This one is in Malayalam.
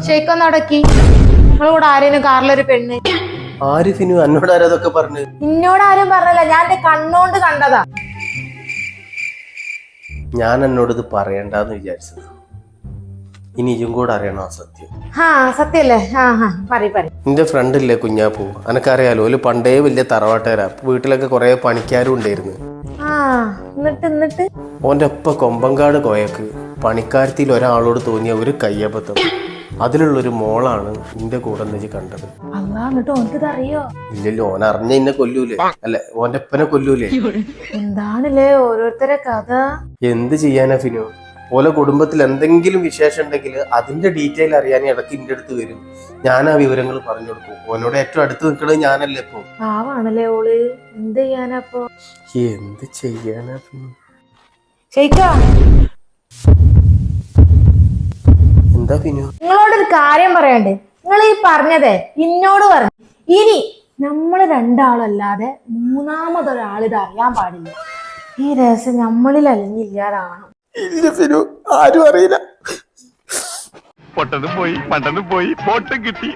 ഷെയ്ക്കൊന്നടക്കി നിങ്ങളോട് ആരേനും കാറിലൊരു പെണ്ണ് ആരിഫിനു എന്നോട് ആരതൊക്കെ പറഞ്ഞു? നിന്നോട് ആരും പറഞ്ഞല്ല, ഞാൻ എന്റെ കണ്ണോണ്ട് കണ്ടതാ. ഞാൻ എന്നോട് ഇത് പറയണ്ടെന്ന് വിചാരിച്ചത്. ഇനി ഇതും കൂടെ അറിയണോ സത്യം? സത്യല്ലേ? എന്റെ ഫ്രണ്ട് ഇല്ലേ കുഞ്ഞാപ്പൂ, എനക്കറിയാലോ, ഒരു പണ്ടേ വലിയ തറവാട്ടുകാരാ. വീട്ടിലൊക്കെ കുറെ പണിക്കാരും ഉണ്ടായിരുന്നു. എന്നിട്ട് ഓന്റെ ഒപ്പ കൊമ്പങ്കാട് കോയക്ക് പണിക്കാരത്തിൽ ഒരാളോട് തോന്നിയ ഒരു കയ്യബദ്ധം. അതിലുള്ളൊരു മോളാണ് എന്റെ കൂടെ എന്ന് കണ്ടത്. അറിയോ? ഇല്ലല്ലോ, ഓൻ അറിഞ്ഞ എന്നെ കൊല്ലൂലേ? അല്ല, ഓന്റെ ഒപ്പനെ കൊല്ലൂലേ? എന്താണല്ലേ ഓരോരുത്തരെ കഥ. എന്ത് ചെയ്യാനാ ഫിനു? ഓലെ കുടുംബത്തിൽ എന്തെങ്കിലും വിശേഷം ഉണ്ടെങ്കിൽ അതിന്റെ ഡീറ്റെയിൽ അറിയാൻ ഇടയ്ക്ക് ഇന്റെ അടുത്ത് വരും. ഞാൻ ആ വിവരങ്ങൾ പറഞ്ഞു കൊടുക്കും. ഓനോട് ഏറ്റവും അടുത്ത് നിൽക്കുന്നത് ഞാനല്ലേ ഇപ്പൊ. പാവാണല്ലേ ഓള്. എന്ത് ചെയ്യാനപ്പോ? എന്ത് ചെയ്യാനാ ഫിനു? എന്താ ഫിനു? നിങ്ങളോടൊരു കാര്യം പറയണ്ടേ? നിങ്ങൾ ഈ പറഞ്ഞതേ ഇന്നോട് പറഞ്ഞു. ഇനി നമ്മള് രണ്ടാളല്ലാതെ മൂന്നാമതൊരാൾ ഇത് അറിയാൻ പാടില്ല. ഈ രഹസ്യം നമ്മളിൽ അലിഞ്ഞില്ലാതാണ്. ഇല്ല ഫിനു, ആരും അറിയില്ല. പൊട്ടനും പോയി, പണ്ടനും പോയി, ബോട്ടും കിട്ടി.